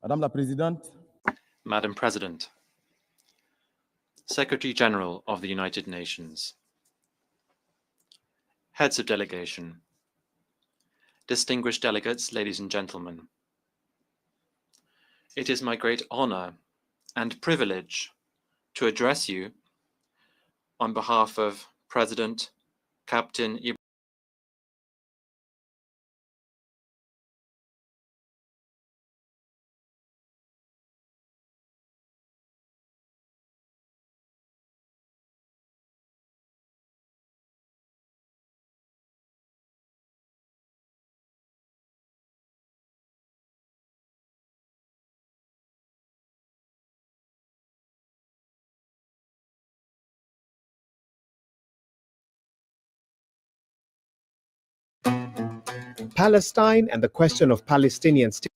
Madame la Présidente, Madam President, Secretary General of the United Nations, Heads of Delegation, distinguished delegates, ladies and gentlemen, it is my great honor and privilege to address you on behalf of President Captain Palestine and the question of Palestinian state.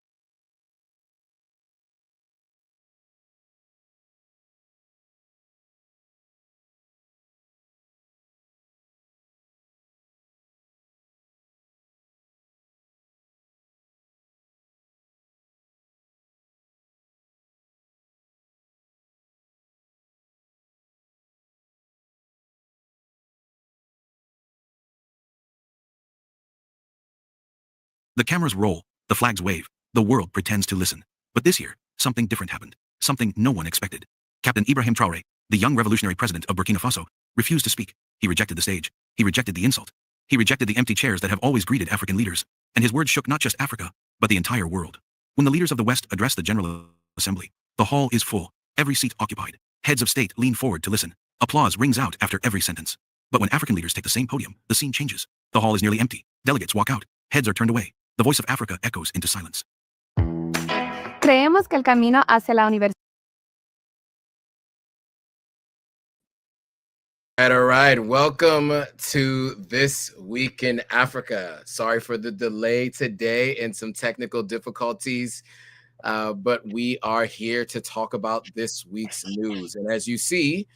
The cameras roll, the flags wave, the world pretends to listen. But this year, something different happened, something no one expected. Captain Ibrahim Traoré, the young revolutionary president of Burkina Faso, refused to speak. He rejected the stage. He rejected the insult. He rejected the empty chairs that have always greeted African leaders. And his words shook not just Africa, but the entire world. When the leaders of the West address the General Assembly, the hall is full, every seat occupied. Heads of state lean forward to listen. Applause rings out after every sentence. But when African leaders take the same podium, the scene changes. The hall is nearly empty. Delegates walk out. Heads are turned away. The voice of Africa echoes into silence. Creemos que el camino hacia la universidad. All right. Welcome to This Week in Africa. Sorry for the delay today and some technical difficulties, but we are here to talk about this week's news. And as you see,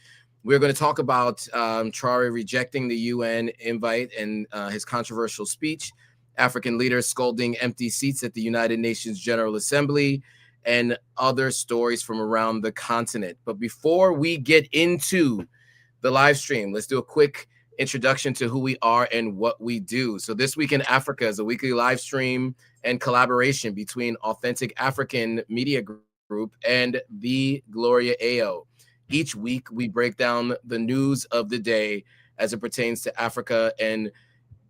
we're going to talk about Traoré rejecting the UN invite and his controversial speech, African leaders scolding empty seats at the United Nations General Assembly, and other stories from around the continent. But before we get into the live stream, let's do a quick introduction to who we are and what we do. So This Week in Africa is a weekly live stream and collaboration between Authentic African Media Group and the Gloria Ayo. Each week, we break down the news of the day as it pertains to Africa and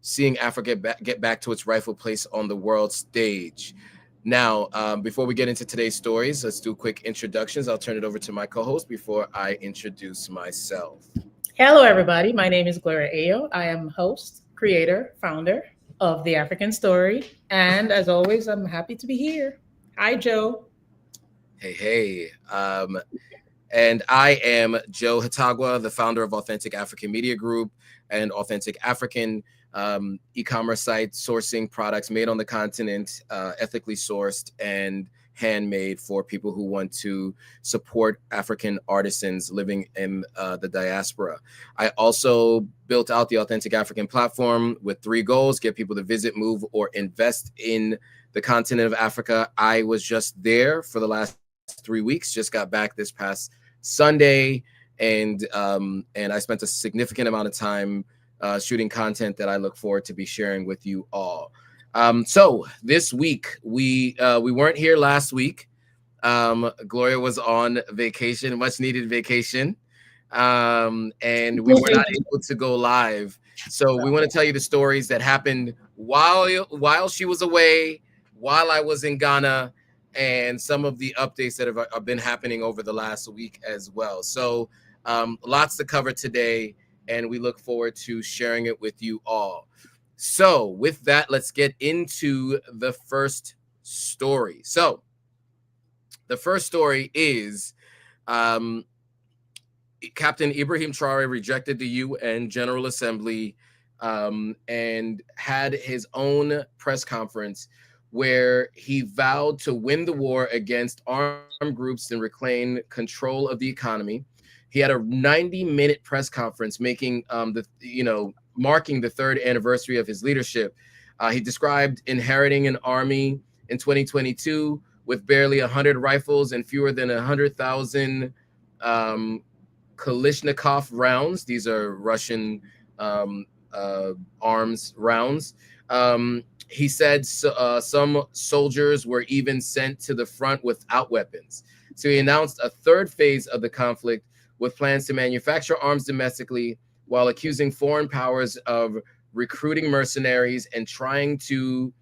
seeing Africa get back to its rightful place on the world stage. Now, before we get into today's stories, let's do quick introductions. I'll turn it over to my co-host before I introduce myself. Hello, everybody. My name is Gloria Ayo. I am host, creator, founder of The African Story. And as always, I'm happy to be here. Hi, Joe. Hey. And I am Joe Hatagwa, the founder of Authentic African Media Group and Authentic African e-commerce site sourcing products made on the continent, ethically sourced and handmade for people who want to support African artisans living in the diaspora. I also built out the Authentic African platform with 3 goals: get people to visit, move, or invest in the continent of Africa. I was just there for the last 3 weeks, just got back this past Sunday, and I spent a significant amount of time shooting content that I look forward to be sharing with you all. So this week, we weren't here last week. Gloria was on vacation, much needed vacation, and we were not able to go live. So we want to tell you the stories that happened while she was away, while I was in Ghana, and some of the updates that have been happening over the last week as well. So lots to cover today, and we look forward to sharing it with you all. So with that, let's get into the first story. So the first story is Captain Ibrahim Traoré rejected the UN General Assembly and had his own press conference where he vowed to win the war against armed groups and reclaim control of the economy. He had a 90-minute press conference marking the 3rd anniversary of his leadership. He described inheriting an army in 2022 with barely 100 rifles and fewer than 100,000 Kalashnikov rounds. These are Russian arms rounds. He said some soldiers were even sent to the front without weapons. So he announced a 3rd phase of the conflict with plans to manufacture arms domestically while accusing foreign powers of recruiting mercenaries and trying to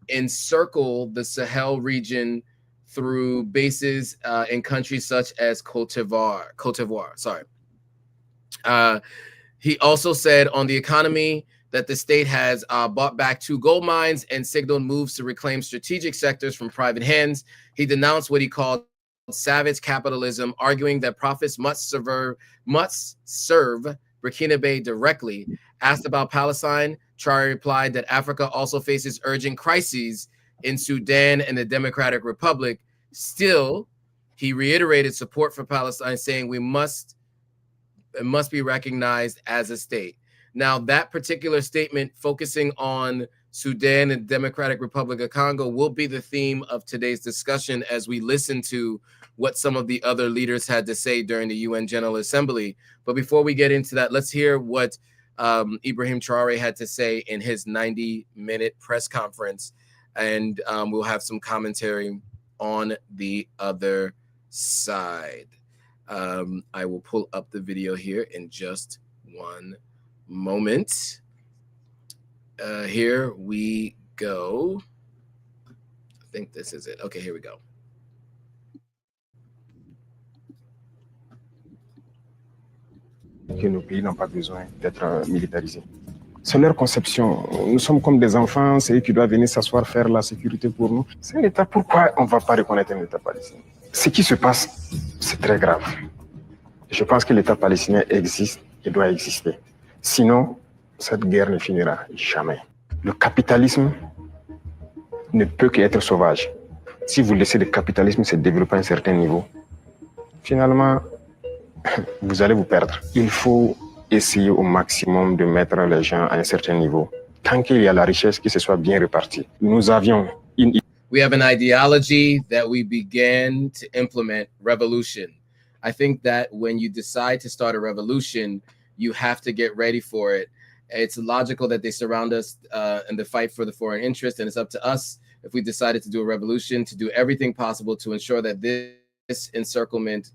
encircle the Sahel region through bases in countries such as Cote d'Ivoire. He also said on the economy that the state has bought back 2 gold mines and signaled moves to reclaim strategic sectors from private hands. He denounced what he called savage capitalism, arguing that profits must serve Burkina directly. Asked about Palestine, Traoré replied that Africa also faces urgent crises in Sudan and the Democratic Republic. Still, he reiterated support for Palestine, saying it must be recognized as a state. Now, that particular statement focusing on Sudan and Democratic Republic of Congo will be the theme of today's discussion as we listen to what some of the other leaders had to say during the UN General Assembly. But before we get into that, let's hear what Ibrahim Traoré had to say in his 90-minute press conference, and we'll have some commentary on the other side. I will pull up the video here in just one moment. Here we go. I think this is it. Okay, here we go. Que nos pays n'ont pas besoin d'être militarisés. C'est leur conception. Nous sommes comme des enfants, c'est eux qui doivent venir s'asseoir, faire la sécurité pour nous. C'est un État. Pourquoi on ne va pas reconnaître un État palestinien? Ce qui se passe, c'est très grave. Je pense que l'État palestinien existe et doit exister. Sinon, cette guerre ne finira jamais. Le capitalisme ne peut qu'être sauvage. Si vous laissez le capitalisme se développer à un certain niveau, finalement, vous allez vous perdre. Il faut essayer au maximum de mettre les gens à un certain niveau. Tant qu'il y a la richesse, que ce soit bien réparti. Nous avions une... We have an ideology that we began to implement, revolution. I think that when you decide to start a revolution, you have to get ready for it. It's logical that they surround us in the fight for the foreign interest, and it's up to us, if we decided to do a revolution, to do everything possible to ensure that this encirclement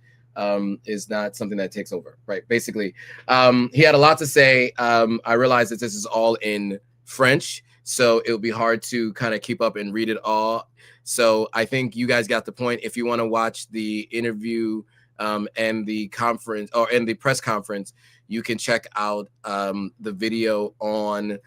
is not something that takes over, right? Basically, he had a lot to say. I realize that this is all in French, so it'll be hard to kind of keep up and read it all. So I think you guys got the point. If you want to watch the interview and the conference or in the press conference, you can check out the video on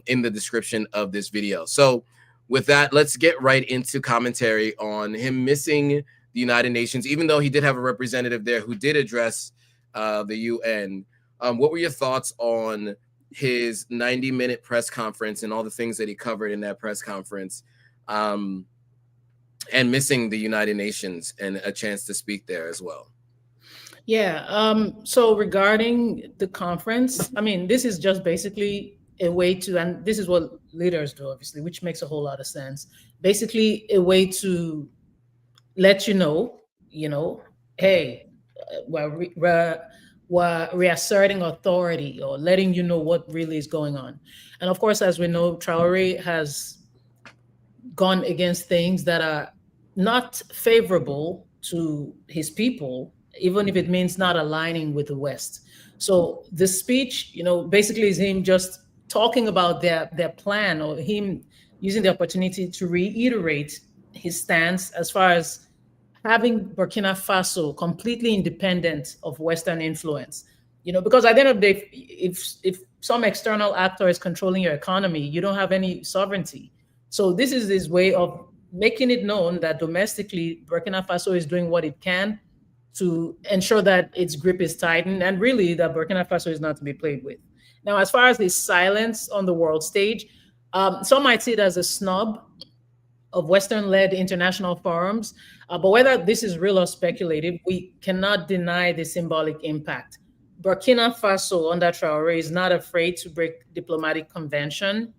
in the description of this video. So with that, let's get right into commentary on him missing the United Nations, even though he did have a representative there who did address the UN. What were your thoughts on his 90-minute press conference and all the things that he covered in that press conference, and missing the United Nations and a chance to speak there as well? Yeah, so regarding the conference, I mean, this is just basically a way to, and this is what leaders do, obviously, which makes a whole lot of sense. Basically, a way to let you know, hey, we're reasserting authority or letting you know what really is going on. And of course, as we know, Traoré has gone against things that are not favorable to his people, even if it means not aligning with the West. So the speech, basically is him just talking about their plan, or him using the opportunity to reiterate his stance as far as having Burkina Faso completely independent of Western influence. Because at the end of the day, if some external actor is controlling your economy, you don't have any sovereignty. So this is his way of making it known that domestically, Burkina Faso is doing what it can to ensure that its grip is tightened, and really that Burkina Faso is not to be played with. Now, as far as his silence on the world stage, some might see it as a snub. Western-led international forums. But whether this is real or speculative, we cannot deny the symbolic impact. Burkina Faso under Traoré is not afraid to break diplomatic convention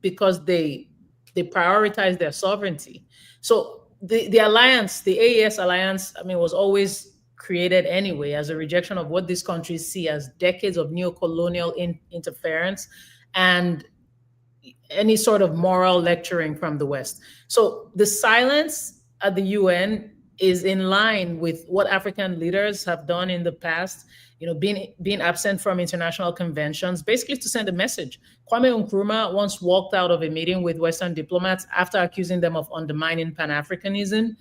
because they prioritize their sovereignty. So the alliance, the AES alliance, I mean, was always created anyway as a rejection of what these countries see as decades of neo-colonial interference and any sort of moral lecturing from the West. So the silence at the UN is in line with what African leaders have done in the past, you know, being absent from international conventions, basically to send a message. Kwame Nkrumah once walked out of a meeting with Western diplomats after accusing them of undermining Pan-Africanism.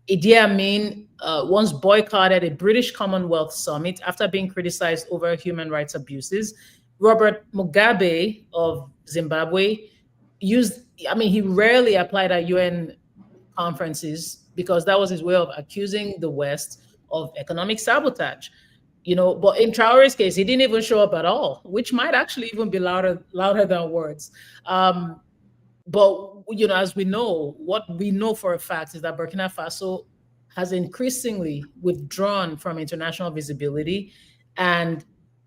Idi Amin once boycotted a British Commonwealth summit after being criticized over human rights abuses. Robert Mugabe of Zimbabwe he rarely applied at UN conferences because that was his way of accusing the West of economic sabotage. You know, but in Traoré's case, he didn't even show up at all, which might actually even be louder than words. But, you know, as we know, what we know for a fact is that Burkina Faso has increasingly withdrawn from international visibility. And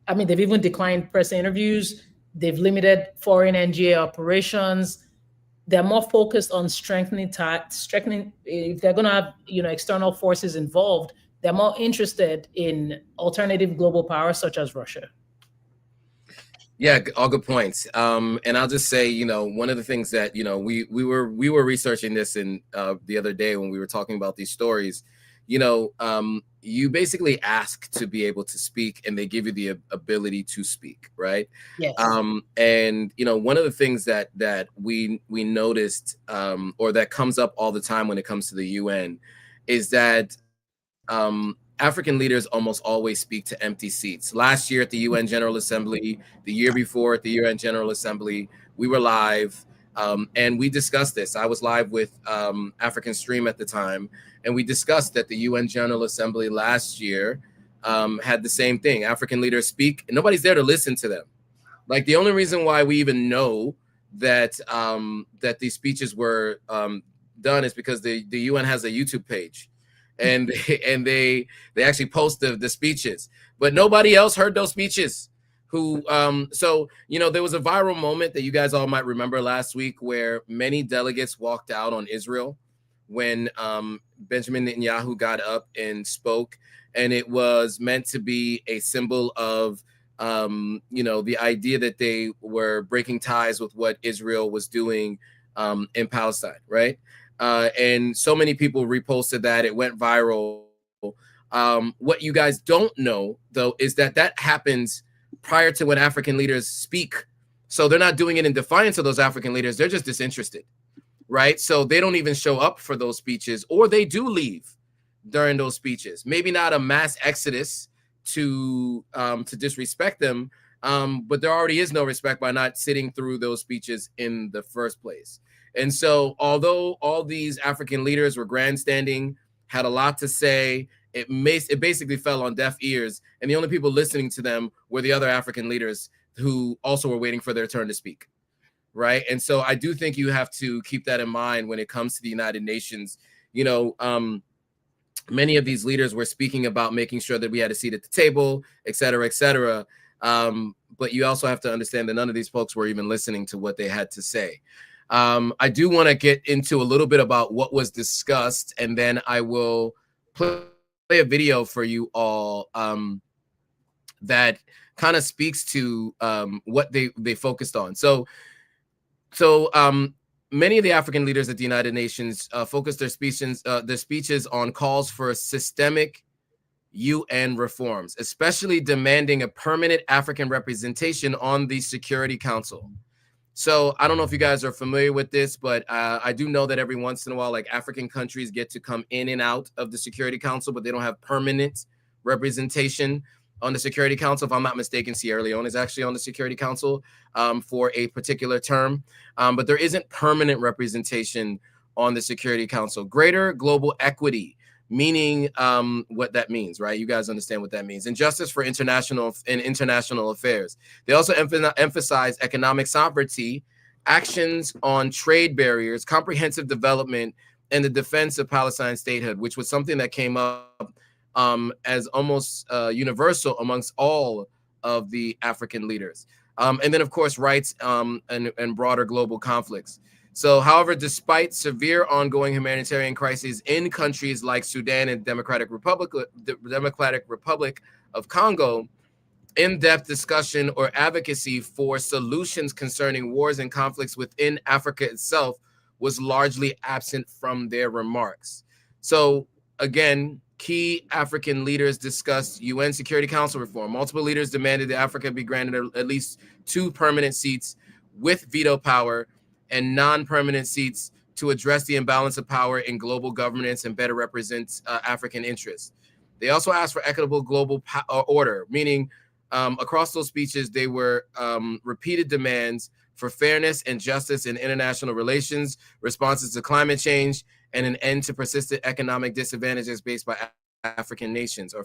I mean, they've even declined press interviews. They've limited foreign NGA operations. They're more focused on strengthening, if they're going to have, you know, external forces involved, they're more interested in alternative global powers such as Russia. Yeah, all good points. And I'll just say, you know, one of the things that, you know, we were researching this in the other day when we were talking about these stories. You know, you basically ask to be able to speak, and they give you the ability to speak, right? Yes. And you know, one of the things that we noticed, or that comes up all the time when it comes to the UN, is that African leaders almost always speak to empty seats. Last year at the UN General Assembly, the year before at the UN General Assembly, we were live, and we discussed this. I was live with African Stream at the time, and we discussed that the UN General Assembly last year had the same thing. African leaders speak, and nobody's there to listen to them. Like, the only reason why we even know that that these speeches were done is because the UN has a YouTube page, and they actually post the speeches, but nobody else heard those speeches. So, you know, there was a viral moment that you guys all might remember last week where many delegates walked out on Israel when Benjamin Netanyahu got up and spoke, and it was meant to be a symbol of, you know, the idea that they were breaking ties with what Israel was doing in Palestine, right? And so many people reposted that. It went viral. What you guys don't know, though, is that happens prior to when African leaders speak. So they're not doing it in defiance of those African leaders. They're just disinterested, right? So they don't even show up for those speeches, or they do leave during those speeches. Maybe not a mass exodus to disrespect them, but there already is no respect by not sitting through those speeches in the first place. And so, although all these African leaders were grandstanding, had a lot to say, it basically fell on deaf ears, and the only people listening to them were the other African leaders who also were waiting for their turn to speak, right? And so I do think you have to keep that in mind when it comes to the United Nations. You know, many of these leaders were speaking about making sure that we had a seat at the table, et cetera, et cetera. But you also have to understand that none of these folks were even listening to what they had to say. I do want to get into a little bit about what was discussed, and then I will play a video for you all that kind of speaks to what they focused on. So many of the African leaders at the United Nations focused their speeches on calls for systemic UN reforms, especially demanding a permanent African representation on the Security Council. So I don't know if you guys are familiar with this, but I do know that every once in a while, like, African countries get to come in and out of the Security Council, but they don't have permanent representation on the Security Council. If I'm not mistaken, Sierra Leone is actually on the Security Council for a particular term, but there isn't permanent representation on the Security Council. Greater global equity, meaning what that means, right? You guys understand what that means. And justice for international affairs. They also emphasize economic sovereignty actions on trade barriers, comprehensive development, and the defense of Palestine statehood, which was something that came up as almost universal amongst all of the African leaders. And then, of course, rights and broader global conflicts. So, however, despite severe ongoing humanitarian crises in countries like Sudan and Democratic Republic of Congo, in-depth discussion or advocacy for solutions concerning wars and conflicts within Africa itself was largely absent from their remarks. So, again, key African leaders discussed UN Security Council reform. Multiple leaders demanded that Africa be granted at least 2 permanent seats with veto power and non-permanent seats to address the imbalance of power in global governance and better represent African interests. They also asked for equitable global order, meaning across those speeches, they were repeated demands for fairness and justice in international relations, responses to climate change, and an end to persistent economic disadvantages faced by African nations.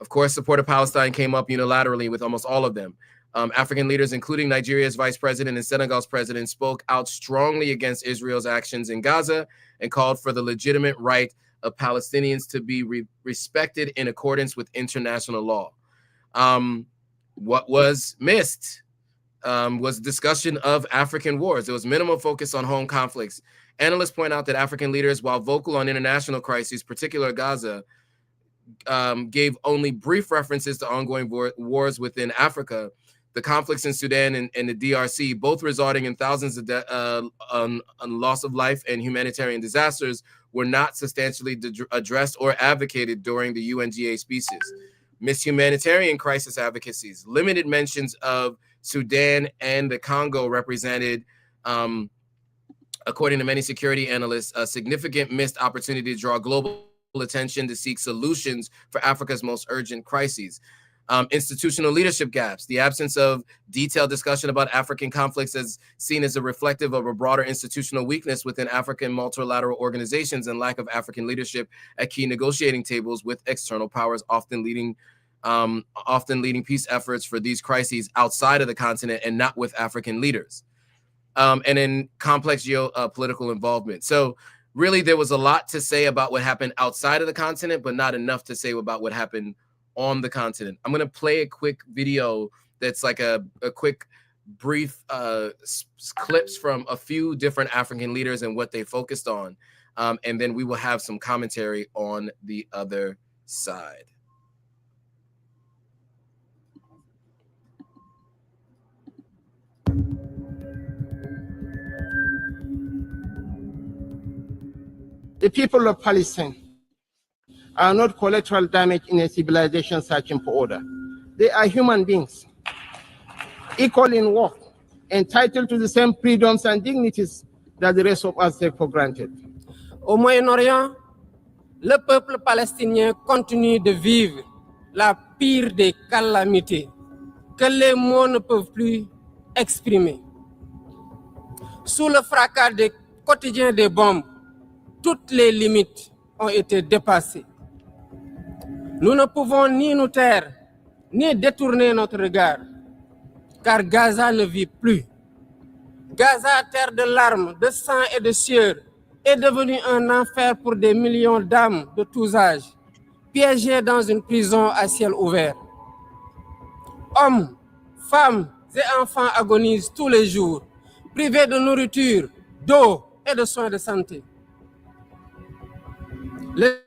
Of course, support of Palestine came up unilaterally with almost all of them. African leaders, including Nigeria's vice president and Senegal's president, spoke out strongly against Israel's actions in Gaza and called for the legitimate right of Palestinians to be respected in accordance with international law. What was missed was discussion of African wars. There was minimal focus on home conflicts. Analysts point out that African leaders, while vocal on international crises, particularly Gaza, gave only brief references to ongoing wars within Africa. The conflicts in Sudan and the DRC, both resulting in thousands of loss of life and humanitarian disasters, were not substantially addressed or advocated during the UNGA speeches. Missed humanitarian crisis advocacies, limited mentions of Sudan and the Congo represented, according to many security analysts, a significant missed opportunity to draw global attention to seek solutions for Africa's most urgent crises. Institutional leadership gaps, the absence of detailed discussion about African conflicts is seen as a reflective of a broader institutional weakness within African multilateral organizations and lack of African leadership at key negotiating tables with external powers, often leading peace efforts for these crises outside of the continent and not with African leaders. And in complex geopolitical involvement. So really, there was a lot to say about what happened outside of the continent, but not enough to say about what happened on the continent. I'm going to play a quick video that's like a quick, brief clips from a few different African leaders and what they focused on. And then we will have some commentary on the other side. The people of Palestine are not collateral damage in a civilization searching for order. They are human beings, equal in worth, entitled to the same freedoms and dignities that the rest of us take for granted. Au Moyen-Orient, le peuple palestinien continue de vivre la pire des calamités que les mots ne peuvent plus exprimer. Sous le fracas quotidien des bombes, toutes les limites ont été dépassées. Nous ne pouvons ni nous taire, ni détourner notre regard, car Gaza ne vit plus. Gaza, terre de larmes, de sang et de sueur, est devenu un enfer pour des millions d'âmes de tous âges, piégées dans une prison à ciel ouvert. Hommes, femmes et enfants agonisent tous les jours, privés de nourriture, d'eau et de soins de santé. Le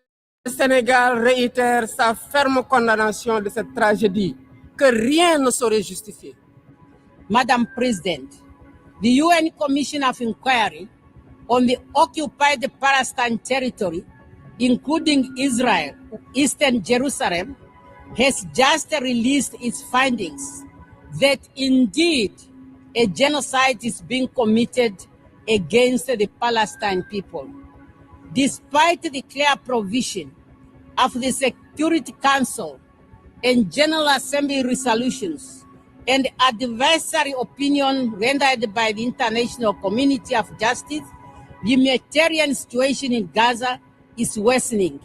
Sénégal réitère sa ferme condamnation de cette tragédie que rien ne saurait justifier. Madam President, the UN Commission of Inquiry on the occupied Palestine territory, including Israel, Eastern Jerusalem, has just released its findings that indeed a genocide is being committed against the Palestine people. Despite the clear provision of the Security Council and General Assembly resolutions and advisory opinion rendered by the international community of justice, the humanitarian situation in Gaza is worsening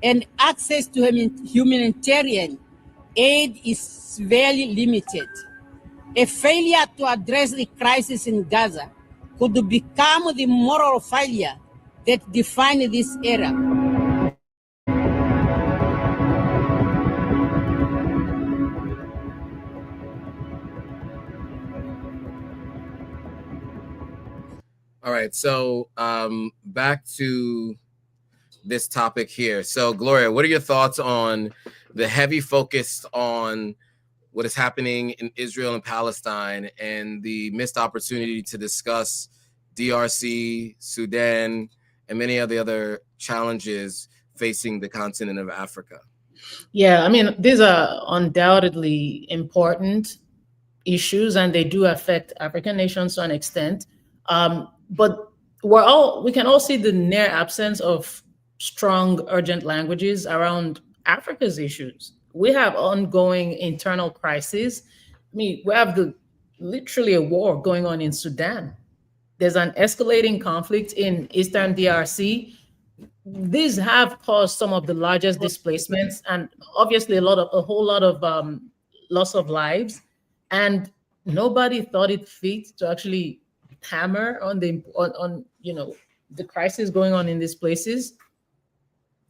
and access to humanitarian aid is severely limited. A failure to address the crisis in Gaza could become the moral failure that defines this era. All right, so back to this topic here. So Gloria, what are your thoughts on the heavy focus on what is happening in Israel and Palestine and the missed opportunity to discuss DRC, Sudan, and many of the other challenges facing the continent of Africa? Yeah, I mean, these are undoubtedly important issues, and they do affect African nations to an extent. But we can all see the near absence of strong, urgent languages around Africa's issues. We have ongoing internal crises. I mean, we have literally a war going on in Sudan. There's an escalating conflict in Eastern DRC. These have caused some of the largest displacements, and obviously a whole lot of loss of lives. And nobody thought it fit to actually hammer on the crisis going on in these places.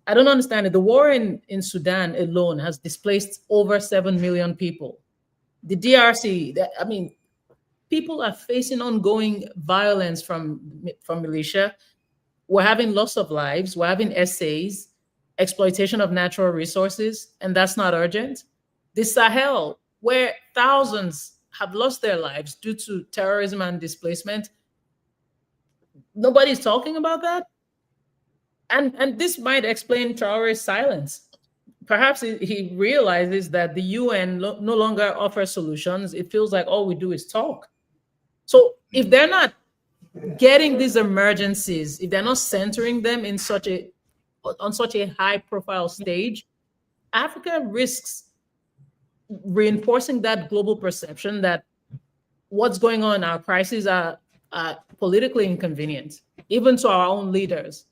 I don't understand it. The war in Sudan alone has displaced over 7 million people. The DRC, I mean, people are facing ongoing violence from militia. We're having loss of lives. We're having essays, exploitation of natural resources, and that's not urgent. The Sahel, where thousands have lost their lives due to terrorism and displacement, nobody's talking about that. And this might explain Traoré's silence. Perhaps he realizes that the UN no longer offers solutions. It feels like all we do is talk. So if they're not getting these emergencies, if they're not centering them on such a high-profile stage, Africa risks reinforcing that global perception that what's going on in our crises are politically inconvenient, even to our own leaders.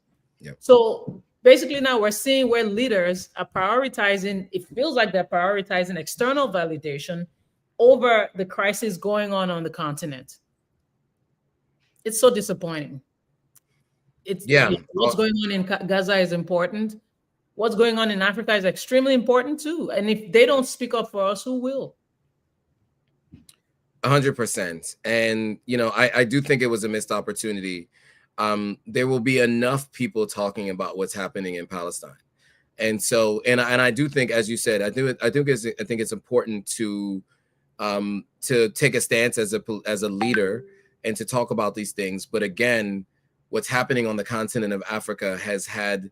Yep. So basically now we're seeing where leaders are prioritizing, it feels like they're prioritizing external validation over the crisis going on the continent. It's so disappointing. What's going on in Gaza is important. What's going on in Africa is extremely important too. And if they don't speak up for us, who will? 100%. And, I do think it was a missed opportunity. There will be enough people talking about what's happening in Palestine. And so, and I do think, as you said, I think it's important to take a stance as a leader and to talk about these things. But again, what's happening on the continent of Africa has had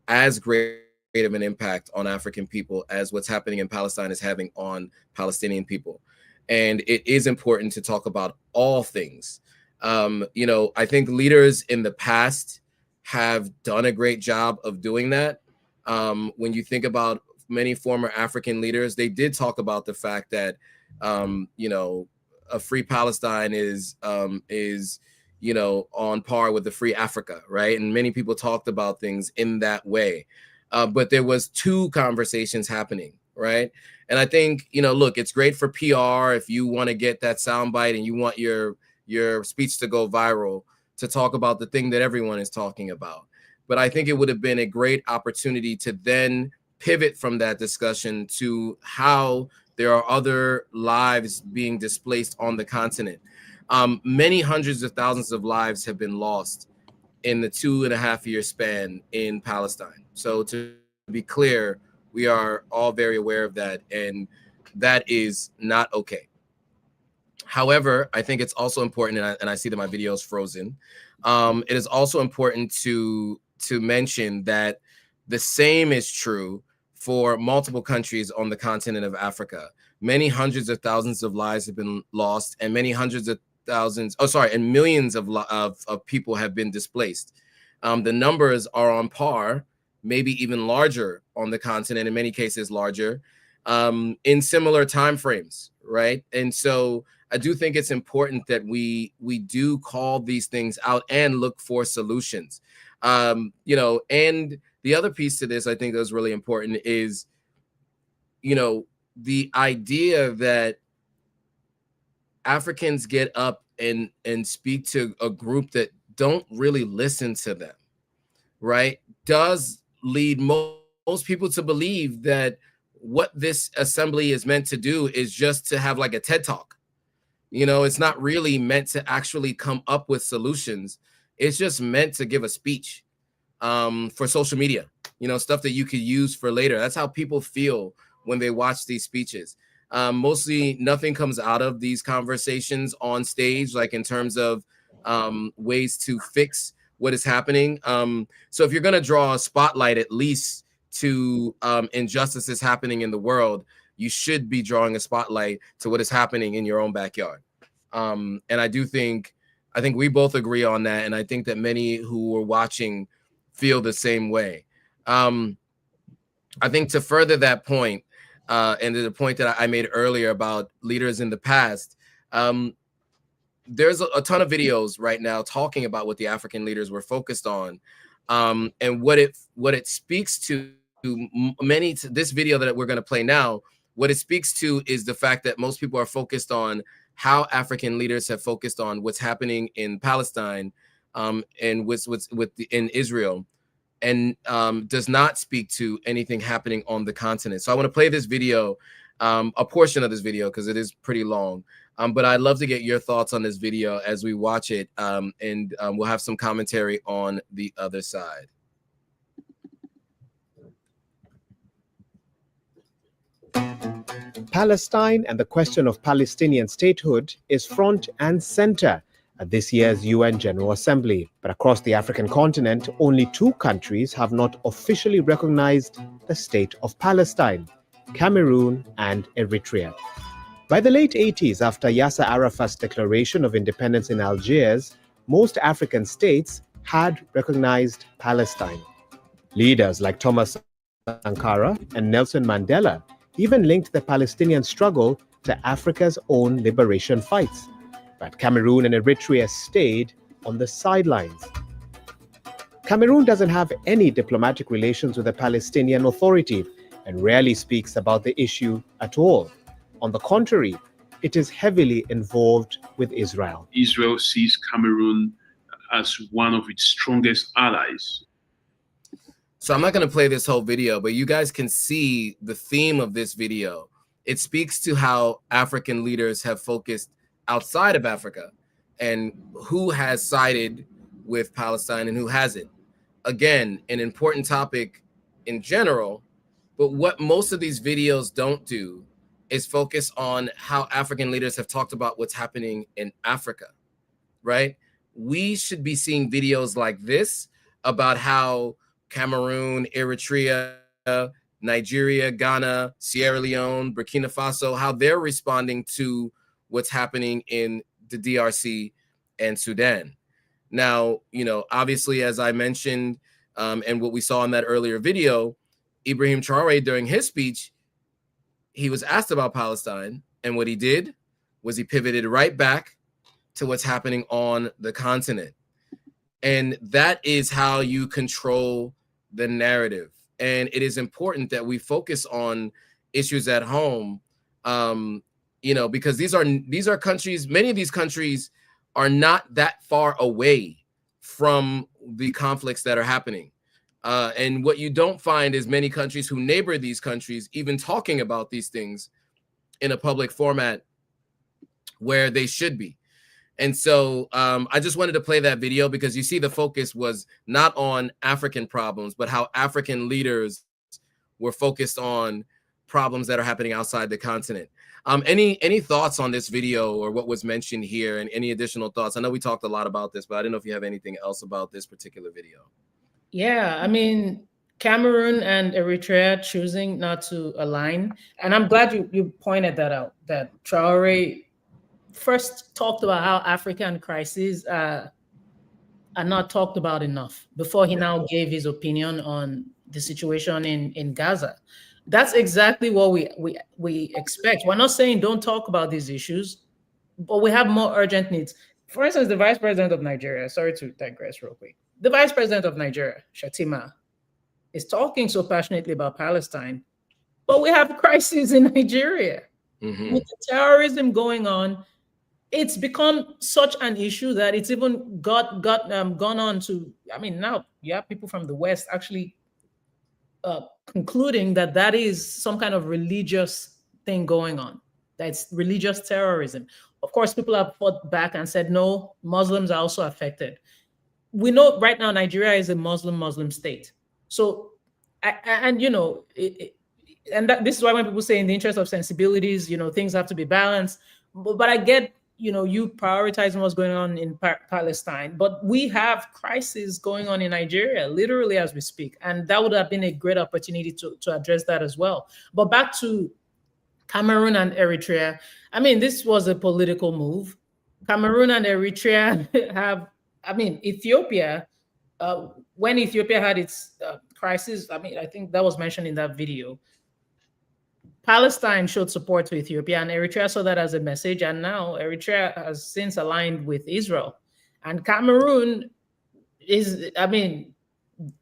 as great of an impact on African people as what's happening in Palestine is having on Palestinian people. And it is important to talk about all things. I think leaders in the past have done a great job of doing that. When you think about many former African leaders, they did talk about the fact that, a free Palestine is on par with the free Africa, right? And many people talked about things in that way. But there was two conversations happening, right? And I think, look, it's great for PR if you want to get that soundbite and you want your speech to go viral, to talk about the thing that everyone is talking about. But I think it would have been a great opportunity to then pivot from that discussion to how there are other lives being displaced on the continent. Many hundreds of thousands of lives have been lost in the 2.5-year span in Palestine. So to be clear, we are all very aware of that, and that is not okay. However, I think it's also important, and I see that my video is frozen. It is also important to mention that the same is true for multiple countries on the continent of Africa. Many hundreds of thousands of lives have been lost, and many hundreds of thousands, and millions of people have been displaced. The numbers are on par, maybe even larger on the continent, in many cases larger, in similar timeframes, right? And so I do think it's important that we do call these things out and look for solutions. And the other piece to this I think that was really important is, the idea that Africans get up and speak to a group that don't really listen to them, right, does lead most people to believe that what this assembly is meant to do is just to have like a TED talk. You know, it's not really meant to actually come up with solutions. It's just meant to give a speech for social media, you know, stuff that you could use for later. That's how people feel when they watch these speeches. Mostly nothing comes out of these conversations on stage, like in terms of ways to fix what is happening. So if you're going to draw a spotlight at least to injustices happening in the world, you should be drawing a spotlight to what is happening in your own backyard. And I think we both agree on that. And I think that many who were watching feel the same way. I think to further that point, and to the point that I made earlier about leaders in the past, there's a ton of videos right now talking about what the African leaders were focused on, and what it speaks to many. This video that we're going to play now, what it speaks to is the fact that most people are focused on how African leaders have focused on what's happening in Palestine, and in Israel, and does not speak to anything happening on the continent. So I want to play this video, a portion of this video, because it is pretty long. But I'd love to get your thoughts on this video as we watch it, and we'll have some commentary on the other side. Palestine and the question of Palestinian statehood is front and center at this year's UN General Assembly. But across the African continent, only 2 countries have not officially recognized the state of Palestine: Cameroon and Eritrea. By the late 80s, after Yasser Arafat's declaration of independence in Algiers, most African states had recognized Palestine. Leaders like Thomas Sankara and Nelson Mandela even linked the Palestinian struggle to Africa's own liberation fights. But Cameroon and Eritrea stayed on the sidelines. Cameroon doesn't have any diplomatic relations with the Palestinian Authority and rarely speaks about the issue at all. On the contrary, it is heavily involved with Israel. Israel sees Cameroon as one of its strongest allies. So I'm not going to play this whole video, but you guys can see the theme of this video. It speaks to how African leaders have focused outside of Africa and who has sided with Palestine and who hasn't. Again, an important topic in general, but what most of these videos don't do is focus on how African leaders have talked about what's happening in Africa, right? We should be seeing videos like this about how Cameroon, Eritrea, Nigeria, Ghana, Sierra Leone, Burkina Faso, how they're responding to what's happening in the DRC and Sudan. Now, you know, obviously, as I mentioned, and what we saw in that earlier video, Ibrahim Traoré, during his speech, he was asked about Palestine, and what he did was he pivoted right back to what's happening on the continent. And that is how you control the narrative. And it is important that we focus on issues at home, you know, because these are countries, many of these countries are not that far away from the conflicts that are happening. And what you don't find is many countries who neighbor these countries even talking about these things in a public format where they should be. And so I just wanted to play that video because you see the focus was not on African problems, but how African leaders were focused on problems that are happening outside the continent. Any thoughts on this video or what was mentioned here, and any additional thoughts? I know we talked a lot about this, but I didn't know if you have anything else about this particular video. Yeah, I mean, Cameroon and Eritrea choosing not to align. And I'm glad you pointed that out, that Traoré first talked about how African crises are not talked about enough before he now gave his opinion on the situation in Gaza. That's exactly what we expect. We're not saying don't talk about these issues, but we have more urgent needs. For instance, the vice president of Nigeria, sorry to digress real quick. The vice president of Nigeria, Shatima, is talking so passionately about Palestine, but we have crises in Nigeria with the terrorism going on. it's become such an issue that it's even gone on to, I mean, now you have people from the West actually concluding that that is some kind of religious thing going on. That's religious terrorism. Of course, people have fought back and said, no, Muslims are also affected. We know right now Nigeria is a Muslim state. So, and you know, this is why when people say in the interest of sensibilities, you know, things have to be balanced. But I get, you know, you prioritizing what's going on in Palestine, but we have crises going on in Nigeria, literally as we speak. And that would have been a great opportunity to address that as well. But back to Cameroon and Eritrea, I mean, this was a political move. Cameroon and Eritrea have, I mean, Ethiopia, when Ethiopia had its crisis, I mean, I think that was mentioned in that video, Palestine showed support to Ethiopia, and Eritrea saw that as a message, and now Eritrea has since aligned with Israel. And Cameroon is, I mean,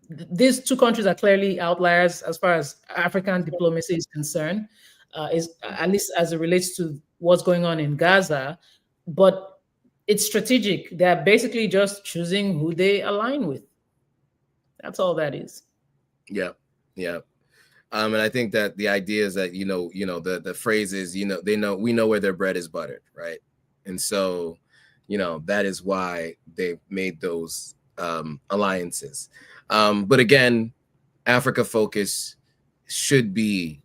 these two countries are clearly outliers as far as African diplomacy is concerned, is at least as it relates to what's going on in Gaza, but it's strategic. They're basically just choosing who they align with. That's all that is. Yeah, yeah. And I think that the idea is that, the phrase is, we know where their bread is buttered, right? And so, that is why they made those alliances. But again, Africa should be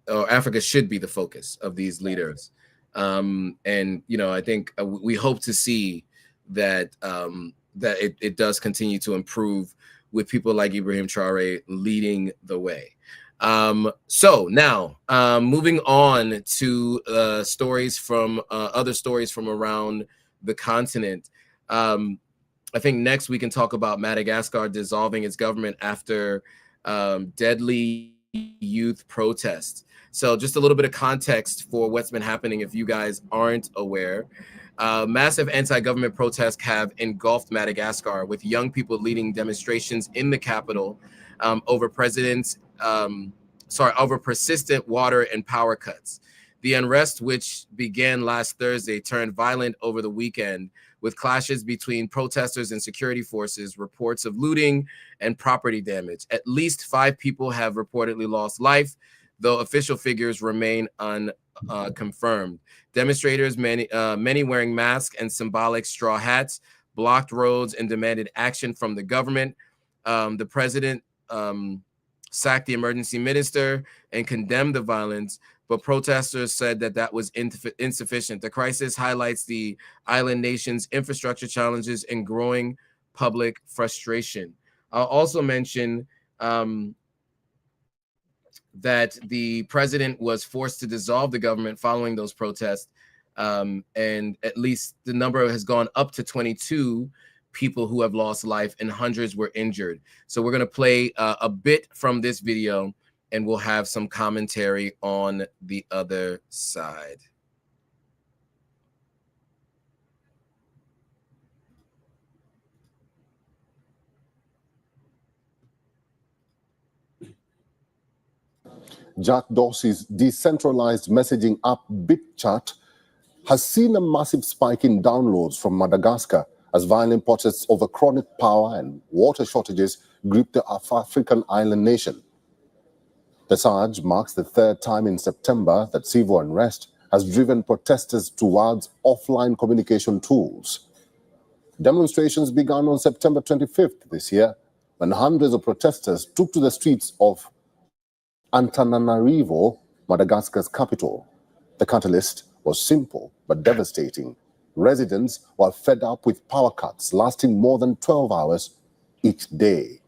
the focus of these leaders. And, I think we hope to see that, that it does continue to improve with people like Ibrahim Traoré leading the way. So now, moving on to stories from other stories from around the continent. I think next we can talk about Madagascar dissolving its government after deadly youth protests. So just a little bit of context for what's been happening if you guys aren't aware. Massive anti-government protests have engulfed Madagascar, with young people leading demonstrations in the capital over persistent water and power cuts. The unrest, which began last Thursday, turned violent over the weekend, with clashes between protesters and security forces, reports of looting and property damage. At least 5 people have reportedly lost life, though official figures remain unconfirmed. Demonstrators, many wearing masks and symbolic straw hats, blocked roads and demanded action from the government. The president sacked the emergency minister and condemned the violence, but protesters said that was insufficient. The crisis highlights the island nation's infrastructure challenges and growing public frustration. I'll also mention that the president was forced to dissolve the government following those protests, and at least the number has gone up to 22 people who have lost life and hundreds were injured. So we're going to play a bit from this video, and we'll have some commentary on the other side. Jack Dorsey's decentralized messaging app BitChat has seen a massive spike in downloads from Madagascar as violent protests over chronic power and water shortages grip the African island nation. The surge marks the 3rd time in September that civil unrest has driven protesters towards offline communication tools. Demonstrations began on September 25th this year, when hundreds of protesters took to the streets of Antananarivo, Madagascar's capital. The catalyst was simple but devastating. Residents were fed up with power cuts lasting more than 12 hours each day.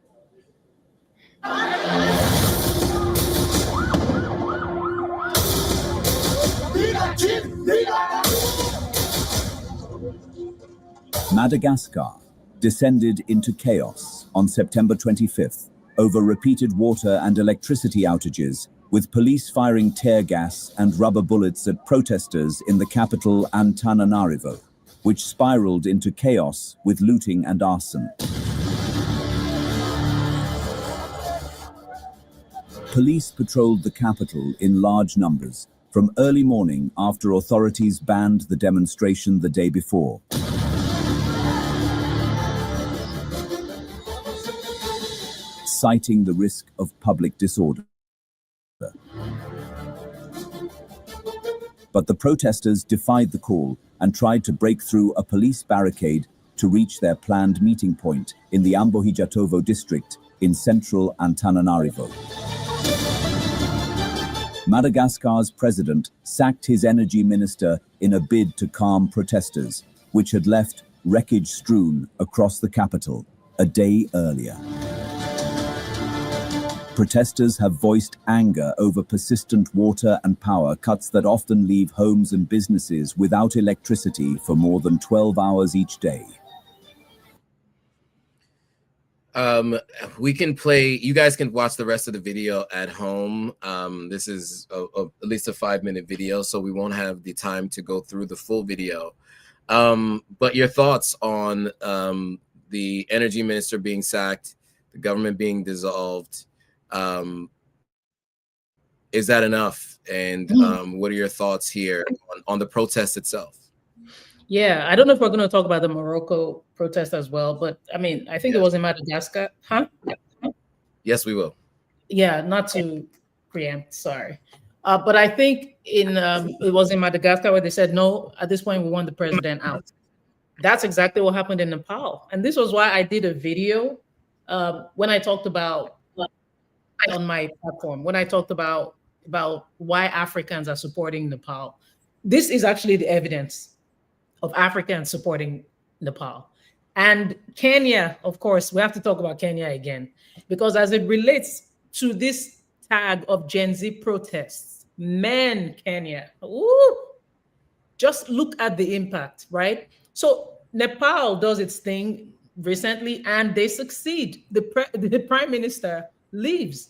Madagascar descended into chaos on September 25th over repeated water and electricity outages, with police firing tear gas and rubber bullets at protesters in the capital Antananarivo, which spiraled into chaos with looting and arson. Police patrolled the capital in large numbers, from early morning after authorities banned the demonstration the day before. Citing the risk of public disorder. But the protesters defied the call and tried to break through a police barricade to reach their planned meeting point in the Ambohijatovo district in central Antananarivo. Madagascar's president sacked his energy minister in a bid to calm protesters, which had left wreckage strewn across the capital a day earlier. Protesters have voiced anger over persistent water and power cuts that often leave homes and businesses without electricity for more than 12 hours each day. We can play, you guys can watch the rest of the video at home. This is at least a 5-minute video, so we won't have the time to go through the full video. But your thoughts on the energy minister being sacked, the government being dissolved, is that enough? And what are your thoughts here on the protest itself? Yeah, I don't know if we're going to talk about the Morocco protest as well, but I mean, I think it was in Madagascar, huh? Yes, we will. Yeah, not to preempt, sorry. But I think it was in Madagascar where they said, no, at this point, we want the president out. That's exactly what happened in Nepal. And this was why I did a video when I talked about, on my platform, when I talked about why Africans are supporting Nepal. This is actually the evidence of Africans supporting Nepal. And Kenya, of course, we have to talk about Kenya again, because as it relates to this tag of Gen Z protests, man, Kenya, ooh, just look at the impact, right? So Nepal does its thing recently and they succeed. The prime minister leaves.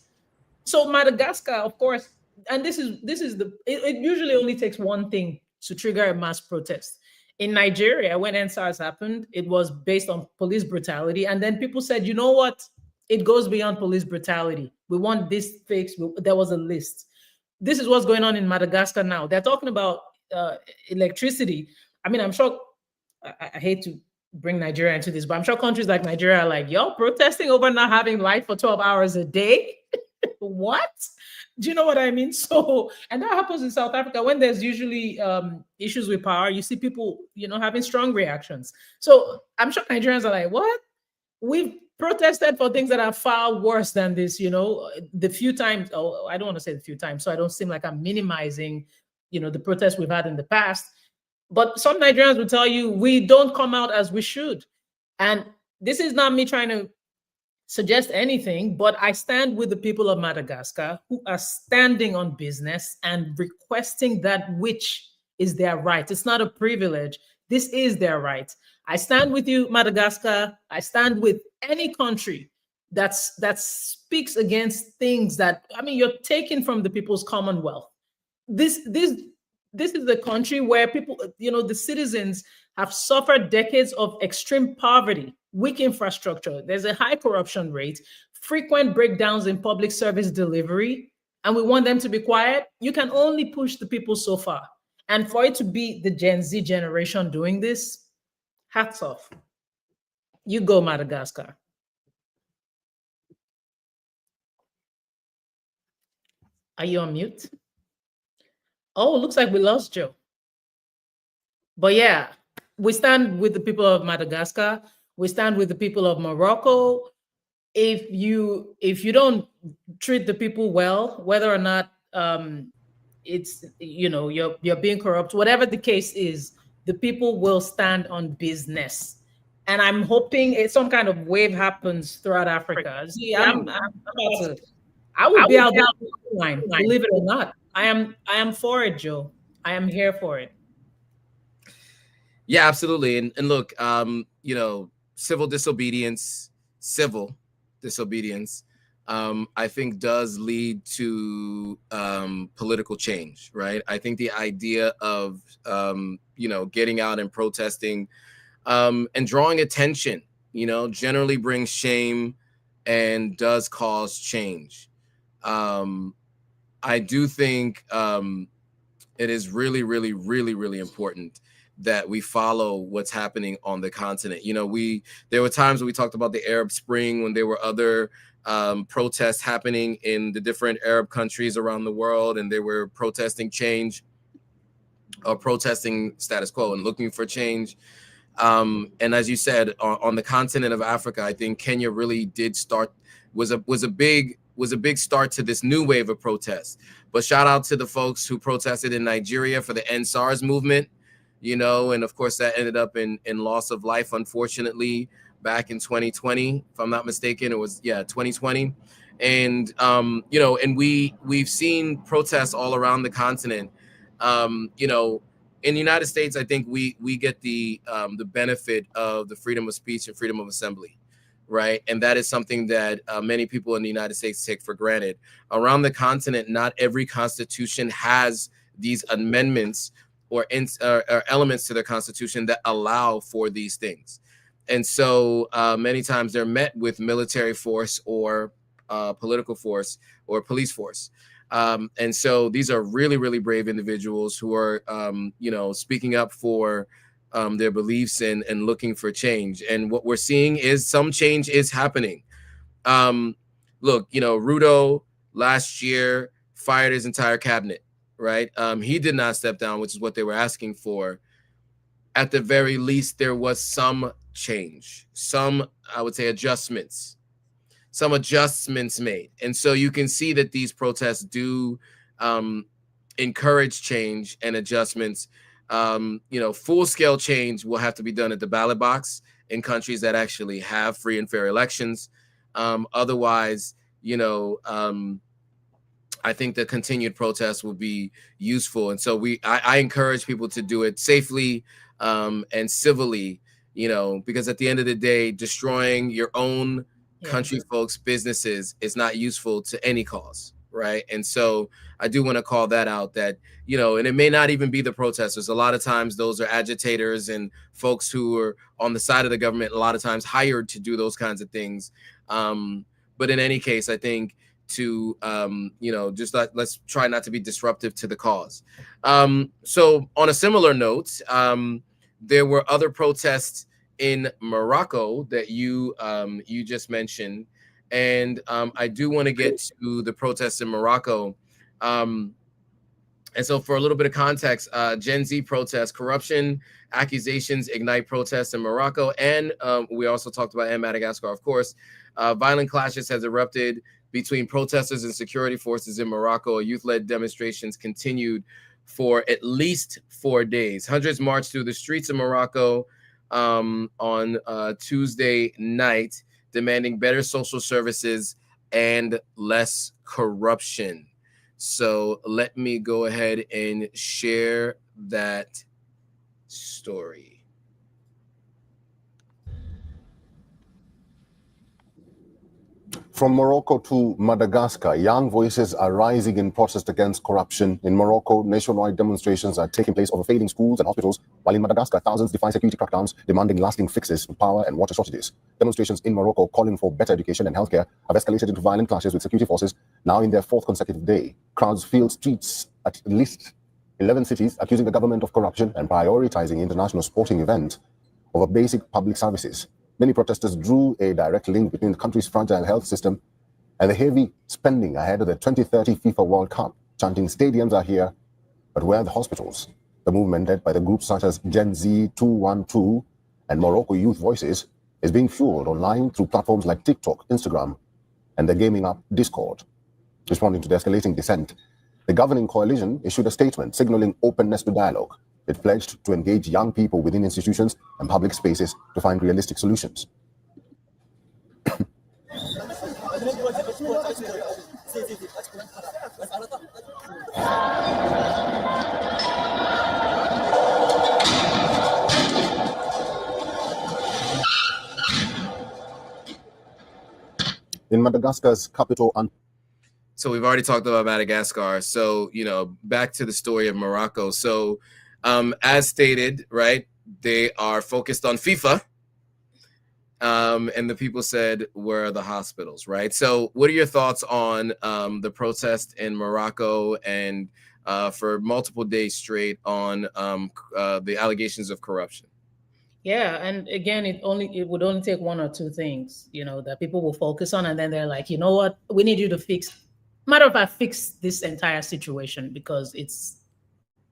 So Madagascar, of course, and this is it usually only takes one thing to trigger a mass protest. In Nigeria, when NSARS happened, it was based on police brutality. And then people said, you know what? It goes beyond police brutality. We want this fixed. There was a list. This is what's going on in Madagascar now. They're talking about electricity. I mean, I'm sure, I hate to bring Nigeria into this, but I'm sure countries like Nigeria are like, y'all protesting over not having light for 12 hours a day? What? Do you know what I mean? So, and that happens in South Africa when there's usually issues with power. You see people, having strong reactions. So I'm sure Nigerians are like, what? We've protested for things that are far worse than this, the few times, I don't want to say the few times, so I don't seem like I'm minimizing, the protests we've had in the past. But some Nigerians will tell you, we don't come out as we should. And this is not me trying to suggest anything, but I stand with the people of Madagascar who are standing on business and requesting that which is their right. It's not a privilege. This is their right. I stand with you, Madagascar. I stand with any country that speaks against things that, you're taking from the people's commonwealth. This is the country where people, the citizens have suffered decades of extreme poverty, weak infrastructure. There's a high corruption rate, frequent breakdowns in public service delivery, and we want them to be quiet. You can only push the people so far. And for it to be the Gen Z generation doing this, hats off. You go, Madagascar. Are you on mute? Oh, looks like we lost Joe. But yeah, we stand with the people of Madagascar. We stand with the people of Morocco. If you don't treat the people well, whether or not it's you're being corrupt, whatever the case is, the people will stand on business. And I'm hoping some kind of wave happens throughout Africa. See, I will be out there line, believe it or not. I am for it, Joe. I am here for it. Yeah, absolutely. And look, civil disobedience, I think does lead to political change, right? I think the idea of, getting out and protesting and drawing attention, generally brings shame and does cause change. I do think It is really, really, really, really important that we follow what's happening on the continent. You know, there were times when we talked about the Arab Spring, when there were other protests happening in the different Arab countries around the world, and they were protesting change or protesting status quo and looking for change. And as you said, on the continent of Africa, I think Kenya really did start, was a big start to this new wave of protests. But shout out to the folks who protested in Nigeria for the End SARS movement, you know, and of course that ended up in loss of life, unfortunately, back in 2020, if I'm not mistaken. It was, yeah, 2020. And, you know, and we've seen protests all around the continent. You know, in the United States, I think we get the benefit of the freedom of speech and freedom of assembly, right? And that is something that many people in the United States take for granted. Around the continent, not every constitution has these amendments or elements to their constitution that allow for these things. And so many times they're met with military force or political force or police force. And so these are really, really brave individuals who are, you know, speaking up for their beliefs and looking for change. And what we're seeing is some change is happening. Look, you know, Ruto last year fired his entire cabinet, right? He did not step down, which is what they were asking for. At the very least, there was some change, some, I would say, adjustments made. And so you can see that these protests do encourage change and adjustments. You know, full-scale change will have to be done at the ballot box in countries that actually have free and fair elections. Otherwise, you know, I think the continued protests will be useful. And so I encourage people to do it safely and civilly, you know, because at the end of the day, destroying your own country folks' businesses is not useful to any cause, right? And so I do want to call that out, that, you know, and it may not even be the protesters. A lot of times those are agitators and folks who are on the side of the government, a lot of times hired to do those kinds of things. But in any case, I think to, you know, just let's try not to be disruptive to the cause. So on a similar note, there were other protests in Morocco that you just mentioned, and I do want to get to the protests in Morocco. And so for a little bit of context, Gen Z protests, corruption accusations ignite protests in Morocco, and we also talked about in Madagascar, of course. Violent clashes has erupted between protesters and security forces in Morocco. Youth-led demonstrations continued for at least 4 days. Hundreds marched through the streets of Morocco on Tuesday night, demanding better social services and less corruption. So let me go ahead and share that story. From Morocco to Madagascar, young voices are rising in protest against corruption. In Morocco, nationwide demonstrations are taking place over failing schools and hospitals, while in Madagascar, thousands defy security crackdowns, demanding lasting fixes to power and water shortages. Demonstrations in Morocco calling for better education and healthcare have escalated into violent clashes with security forces, now in their 4th consecutive day. Crowds filled streets at least 11 cities, accusing the government of corruption and prioritizing international sporting events over basic public services. Many protesters drew a direct link between the country's fragile health system and the heavy spending ahead of the 2030 FIFA World Cup, chanting "Stadiums are here, but where are the hospitals?" The movement, led by the groups such as Gen Z 212 and Morocco Youth Voices, is being fueled online through platforms like TikTok, Instagram, and the gaming app Discord. Responding to the escalating dissent, the governing coalition issued a statement signaling openness to dialogue. It pledged to engage young people within institutions and public spaces to find realistic solutions. In Madagascar's capital, so we've already talked about Madagascar. So, you know, back to the story of Morocco. So, as stated, right, they are focused on FIFA. And the people said, where are the hospitals, right? So what are your thoughts on the protest in Morocco and for multiple days straight on the allegations of corruption. Yeah, and again, it would only take one or two things, that people will focus on, and then they're like, you know what, we need you to fix this entire situation, because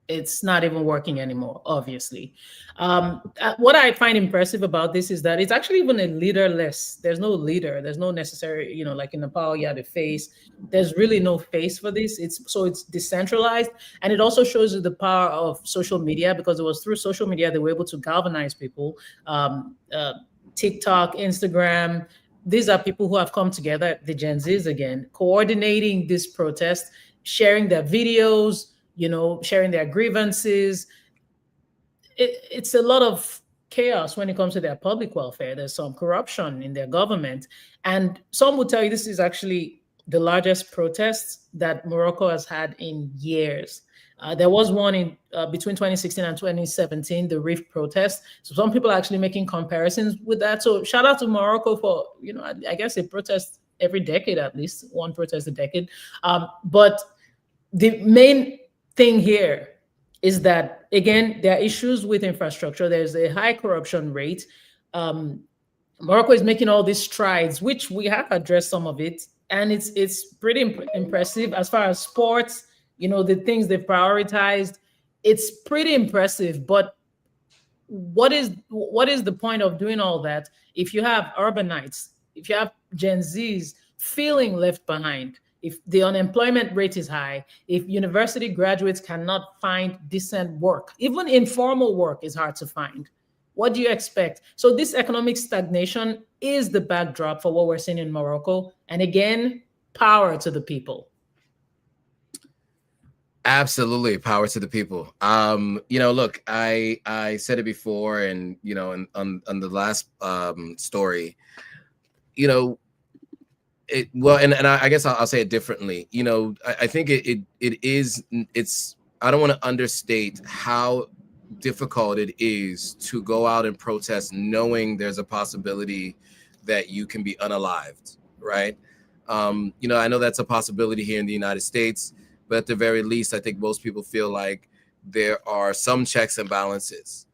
it's not even working anymore, obviously. What I find impressive about this is that it's actually even a leaderless. There's no leader. There's no necessary, like in Nepal, you had a face. There's really no face for this. It's decentralized. And it also shows you the power of social media, because it was through social media they were able to galvanize people. TikTok, Instagram, these are people who have come together, the Gen Zs again, coordinating this protest, sharing their videos, sharing their grievances. It's a lot of chaos when it comes to their public welfare. There's some corruption in their government. And some would tell you this is actually the largest protests that Morocco has had in years. There was one in between 2016 and 2017, the Reef protest. So some people are actually making comparisons with that. So shout out to Morocco for, I guess they protest every decade, at least one protest a decade. But the main thing here is that, again, there are issues with infrastructure. There's a high corruption rate. Morocco is making all these strides, which we have addressed some of it, and it's pretty impressive as far as sports. The things they've prioritized. It's pretty impressive. But what is the point of doing all that if you have urbanites, if you have Gen Zs feeling left behind? If the unemployment rate is high, if university graduates cannot find decent work, even informal work is hard to find, what do you expect? So this economic stagnation is the backdrop for what we're seeing in Morocco. And again, power to the people. Absolutely, power to the people. Look, I said it before, and on the last story, I guess I'll say it differently. I think it's I don't want to understate how difficult it is to go out and protest knowing there's a possibility that you can be unalived, right? I know that's a possibility here in the United States, but at the very least, I think most people feel like there are some checks and balances.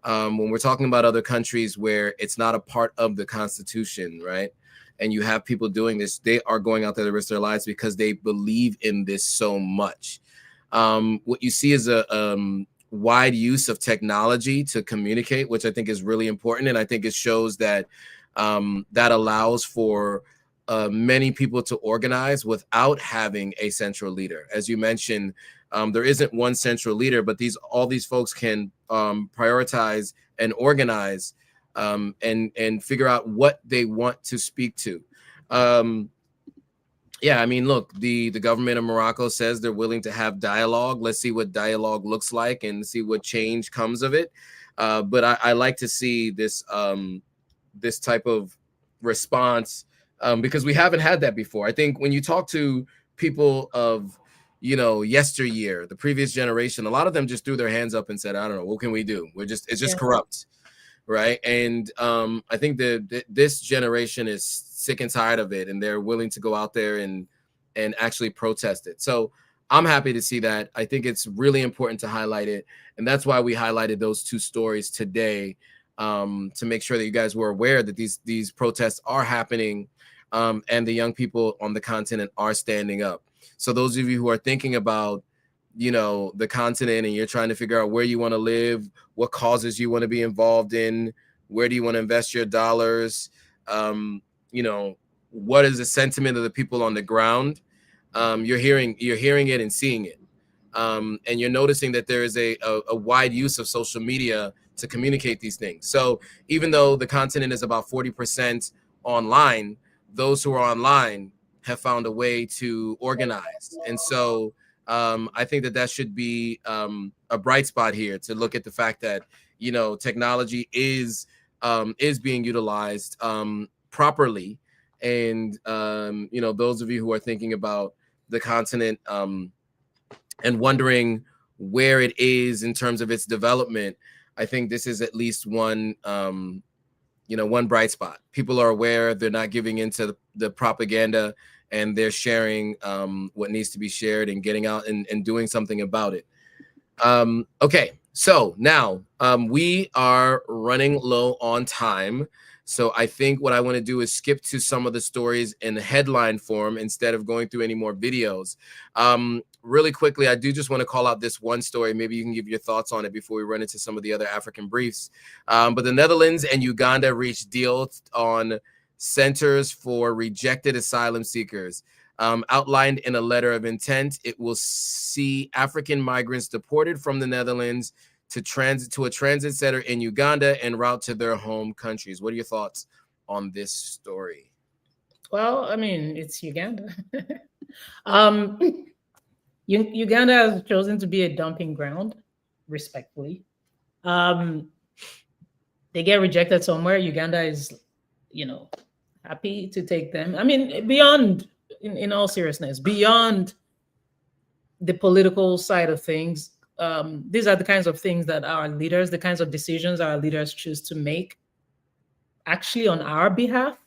When we're talking about other countries where it's not a part of the Constitution, right? And you have people doing this, they are going out there to risk their lives because they believe in this so much. What you see is a wide use of technology to communicate, which I think is really important. And I think it shows that that allows for many people to organize without having a central leader. As you mentioned, there isn't one central leader, but all these folks can prioritize and organize and figure out what they want to speak to. Yeah, I mean, look, the government of Morocco says they're willing to have dialogue. Let's see what dialogue looks like and see what change comes of it. But I like to see this this type of response because we haven't had that before. I think when you talk to people of, yesteryear, the previous generation, a lot of them just threw their hands up and said, I don't know, what can we do? It's just corrupt. Right. And I think this generation is sick and tired of it, and they're willing to go out there and actually protest it. So I'm happy to see that. I think it's really important to highlight it. And that's why we highlighted those two stories today, to make sure that you guys were aware that these protests are happening, and the young people on the continent are standing up. So those of you who are thinking about the continent and you're trying to figure out where you want to live, what causes you want to be involved in, where do you want to invest your dollars, what is the sentiment of the people on the ground, you're hearing it and seeing it, and you're noticing that there is a wide use of social media to communicate these things. So even though the continent is about 40% online, those who are online have found a way to organize. And so I think that should be a bright spot here, to look at the fact that, technology is being utilized properly. And, those of you who are thinking about the continent and wondering where it is in terms of its development, I think this is at least one, one bright spot. People are aware, they're not giving into the propaganda and they're sharing what needs to be shared and getting out and doing something about it. Okay, so now we are running low on time. So I think what I want to do is skip to some of the stories in headline form instead of going through any more videos. Really quickly, I do just want to call out this one story. Maybe you can give your thoughts on it before we run into some of the other African briefs. But the Netherlands and Uganda reached deals on centers for rejected asylum seekers. Outlined in a letter of intent, it will see African migrants deported from the Netherlands to a transit center in Uganda en route to their home countries. What are your thoughts on this story? Well, I mean, it's Uganda. Uganda has chosen to be a dumping ground, respectfully. They get rejected somewhere. Uganda is, happy to take them. I mean, beyond, in all seriousness, beyond the political side of things, these are the kinds of things that our leaders, the kinds of decisions our leaders choose to make actually on our behalf.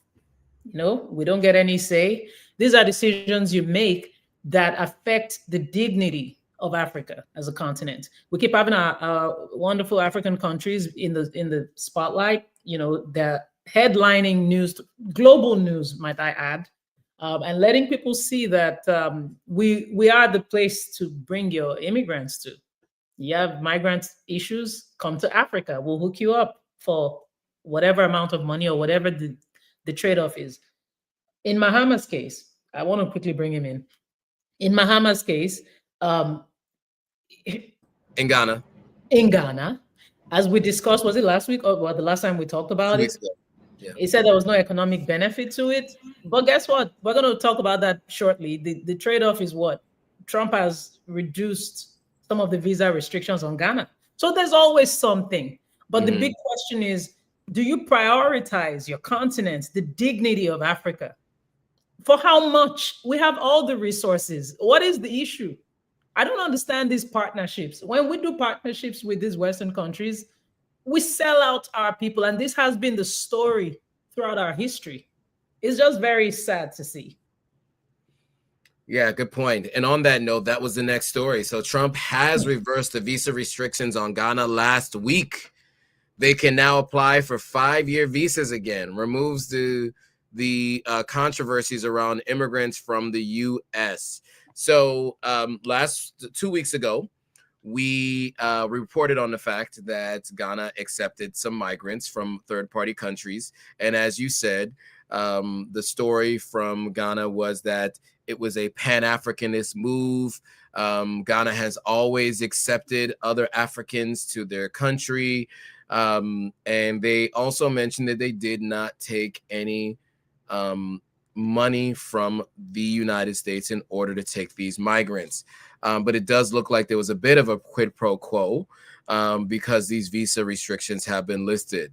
We don't get any say. These are decisions you make that affect the dignity of Africa as a continent. We keep having our wonderful African countries in the spotlight, the headlining news, global news, might I add, and letting people see that we are the place to bring your immigrants to. You have migrant issues, come to Africa. We'll hook you up for whatever amount of money or whatever the trade-off is. In Mahama's case, I want to quickly bring him in. In Mahama's case, in Ghana, as we discussed, was it last week or the last time we talked about it? Yeah. He said there was no economic benefit to it. But guess what? We're going to talk about that shortly. The trade-off is what? Trump has reduced some of the visa restrictions on Ghana. So there's always something. But the big question is, do you prioritize your continent, the dignity of Africa? For how much? We have all the resources. What is the issue? I don't understand these partnerships. When we do partnerships with these Western countries, we sell out our people. And this has been the story throughout our history. It's just very sad to see. Yeah, good point. And on that note, that was the next story. So Trump has reversed the visa restrictions on Ghana last week. They can now apply for 5-year visas again, removes the controversies around immigrants from the U.S. So 2 weeks ago, we reported on the fact that Ghana accepted some migrants from third-party countries. And as you said, the story from Ghana was that it was a Pan-Africanist move. Ghana has always accepted other Africans to their country. And they also mentioned that they did not take any money from the United States in order to take these migrants. But it does look like there was a bit of a quid pro quo because these visa restrictions have been listed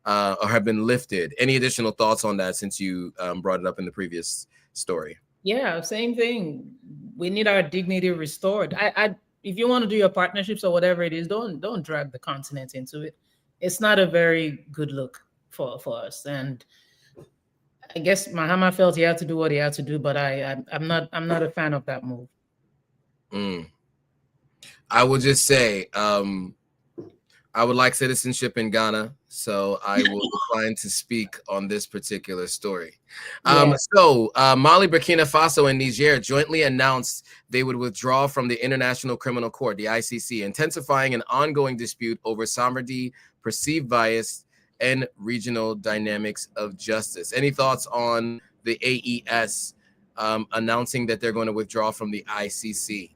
or have been lifted. Any additional thoughts on that since you brought it up in the previous story? Yeah, same thing. We need our dignity restored. If you want to do your partnerships or whatever it is, don't drag the continent into it. It's not a very good look for us. And I guess Mahama felt he had to do what he had to do, but I'm not a fan of that move. I will just say, I would like citizenship in Ghana, so I will decline to speak on this particular story. So Mali, Burkina Faso, and Niger jointly announced they would withdraw from the International Criminal Court, the ICC, intensifying an ongoing dispute over sovereignty, perceived bias, and regional dynamics of justice. Any thoughts on the AES announcing that they're going to withdraw from the ICC?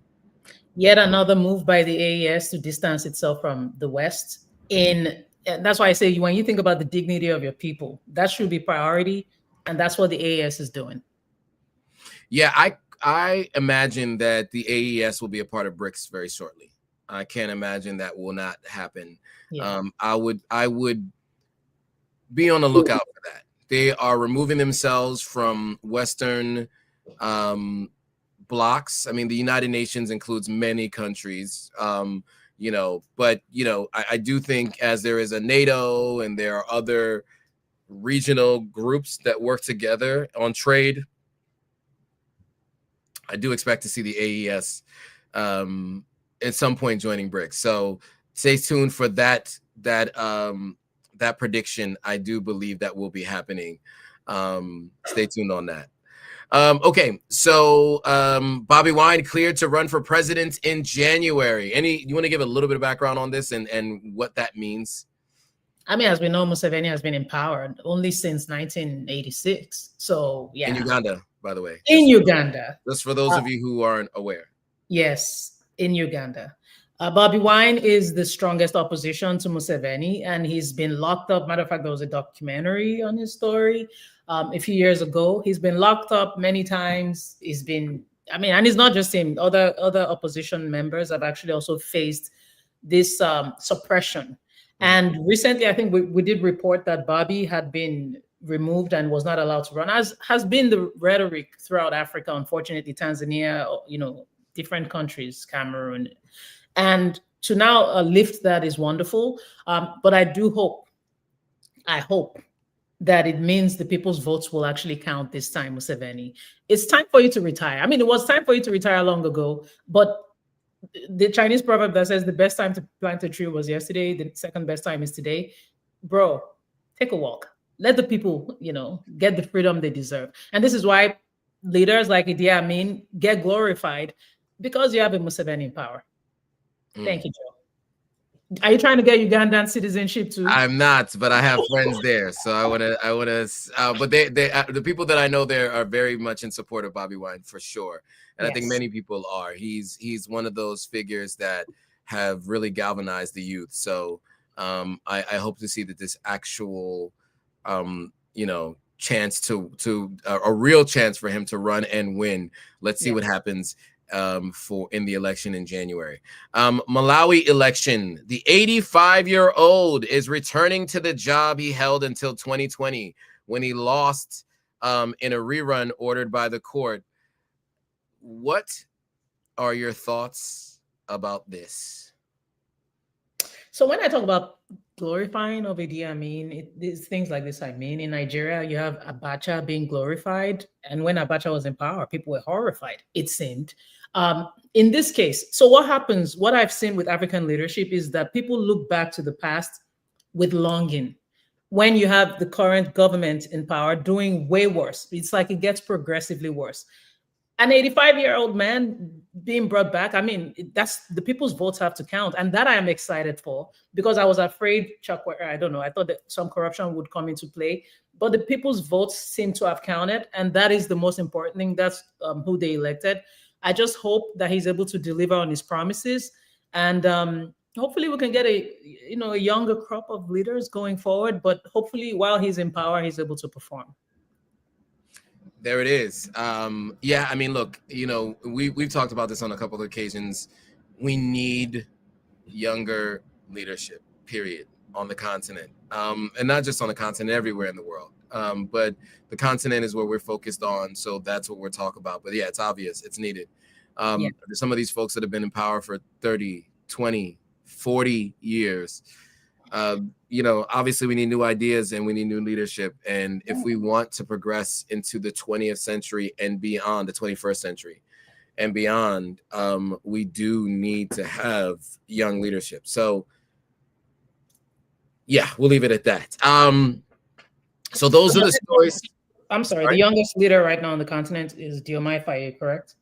Yet another move by the AES to distance itself from the West. And that's why I say, when you think about the dignity of your people, that should be priority. And that's what the AES is doing. Yeah, I imagine that the AES will be a part of BRICS very shortly. I can't imagine that will not happen. Yeah. I would be on the lookout for that. They are removing themselves from Western blocks. I mean, the United Nations includes many countries, but I do think as there is a NATO and there are other regional groups that work together on trade, I do expect to see the AES at some point joining BRICS. So stay tuned for that prediction. I do believe that will be happening. Stay tuned on that. Okay, so Bobby Wine cleared to run for president in January. You want to give a little bit of background on this and what that means? I mean, as we know, Museveni has been in power only since 1986. So, yeah. In Uganda, by the way. In Uganda. Just for those of you who aren't aware. Yes, in Uganda. Bobby Wine is the strongest opposition to Museveni, and he's been locked up. Matter of fact, there was a documentary on his story a few years ago. He's been locked up many times. He's been, I mean, and it's not just him. Other opposition members have actually also faced this suppression. And recently, I think we did report that Bobby had been removed and was not allowed to run, as has been the rhetoric throughout Africa, unfortunately, Tanzania, different countries, Cameroon. And to now lift that is wonderful. But I hope that it means the people's votes will actually count this time, Museveni. It's time for you to retire. I mean, it was time for you to retire long ago, but the Chinese proverb that says the best time to plant a tree was yesterday, the second best time is today. Bro, take a walk. Let the people, get the freedom they deserve. And this is why leaders like Idi Amin get glorified, because you have a Museveni in power. Thank you, Joe. Are you trying to get Ugandan citizenship too? I'm not, but I have friends there, so I want to. But the people that I know there are very much in support of Bobby Wine for sure, and yes. I think many people are. He's one of those figures that have really galvanized the youth. So I hope to see that this actual, chance to a real chance for him to run and win. Let's see what happens in the election in January. Malawi election. The 85-year-old is returning to the job he held until 2020 when he lost in a rerun ordered by the court. What are your thoughts about this? So when I talk about glorifying of Idi Amin, it's things like this. I mean, in Nigeria, you have Abacha being glorified. And when Abacha was in power, people were horrified, it seemed. In this case, so what happens, what I've seen with African leadership is that people look back to the past with longing. When you have the current government in power doing way worse, it's like it gets progressively worse. An 85-year-old man being brought back, I mean, that's the people's votes have to count. And that I am excited for, because I was afraid, I don't know, I thought that some corruption would come into play, but the people's votes seem to have counted. And that is the most important thing. That's who they elected. I just hope that he's able to deliver on his promises. And hopefully we can get a younger crop of leaders going forward. But hopefully while he's in power, he's able to perform. There it is. Yeah, I mean, look, we've talked about this on a couple of occasions. We need younger leadership, period, on the continent. And not just on the continent, everywhere in the world. But the continent is where we're focused on. So that's what we're talking about. But yeah, it's obvious. It's needed. Some of these folks that have been in power for 30, 20, 40 years. Obviously we need new ideas and we need new leadership. And if we want to progress into the 20th century and beyond, the 21st century and beyond, we do need to have young leadership. So yeah, we'll leave it at that. So those are the stories. I'm sorry. The youngest leader right now on the continent is Diomaye Faye, correct?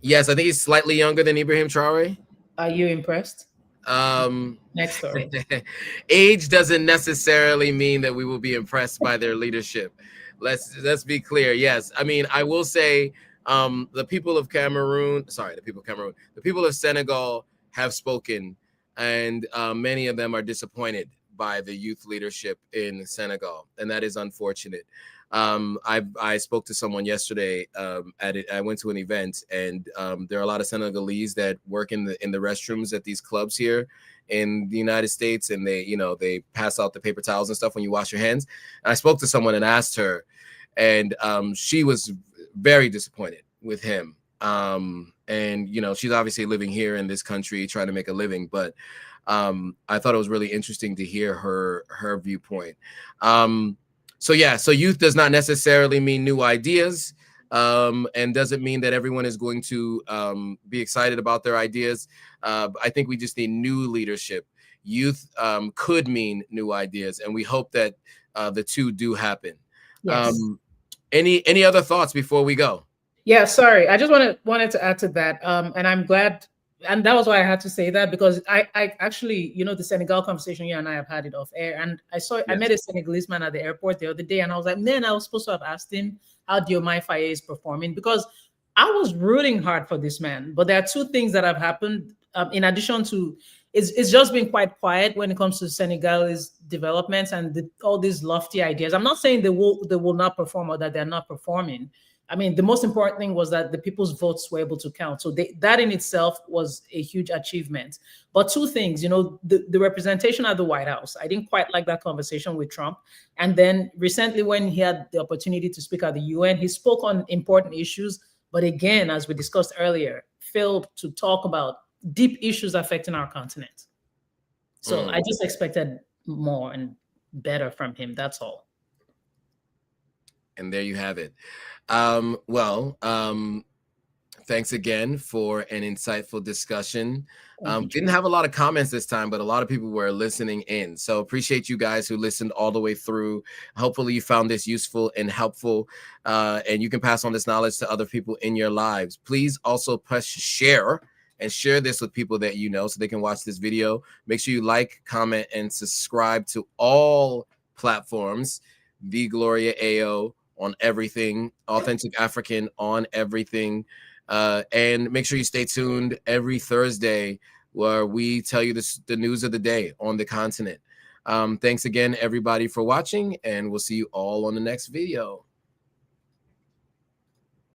Yes, I think he's slightly younger than Ibrahim Traoré. Are you impressed? Next story. Age doesn't necessarily mean that we will be impressed by their leadership. Let's be clear. Yes, I mean, I will say the people of Senegal have spoken, and many of them are disappointed by the youth leadership in Senegal, and that is unfortunate. I spoke to someone yesterday I went to an event, and there are a lot of Senegalese that work in the restrooms at these clubs here in the United States, and they pass out the paper towels and stuff when you wash your hands. And I spoke to someone and asked her, and she was very disappointed with him. And she's obviously living here in this country trying to make a living, but I thought it was really interesting to hear her viewpoint. So youth does not necessarily mean new ideas. and doesn't mean that everyone is going to be excited about their ideas. I think we just need new leadership. Youth could mean new ideas, and we hope that the two do happen. Yes. Any other thoughts before we go? Yeah, sorry. I just wanted to add to that. And I'm glad, and that was why I had to say that, because I actually, you know, the Senegal conversation you and I have had it off air, and I met a Senegalese man at the airport the other day, and I was like, man, I was supposed to have asked him how Diomaye Faye is performing, because I was rooting hard for this man. But there are two things that have happened in addition to, it's just been quite quiet when it comes to Senegal's developments and all these lofty ideas. I'm not saying they will not perform or that they're not performing. I mean, the most important thing was that the people's votes were able to count. So that in itself was a huge achievement. But two things, you know, the representation at the White House, I didn't quite like that conversation with Trump. And then recently when he had the opportunity to speak at the UN, he spoke on important issues. But again, as we discussed earlier, failed to talk about deep issues affecting our continent. So I just expected more and better from him. That's all. And there you have it. Thanks again for an insightful discussion. Didn't have a lot of comments this time, but a lot of people were listening in. So appreciate you guys who listened all the way through. Hopefully you found this useful and helpful, and you can pass on this knowledge to other people in your lives. Please also press share and share this with people that you know so they can watch this video. Make sure you like, comment, and subscribe to all platforms. The Gloria AO on everything, Authentic African on everything. And make sure you stay tuned every Thursday where we tell you the news of the day on the continent. Thanks again, everybody, for watching, and we'll see you all on the next video.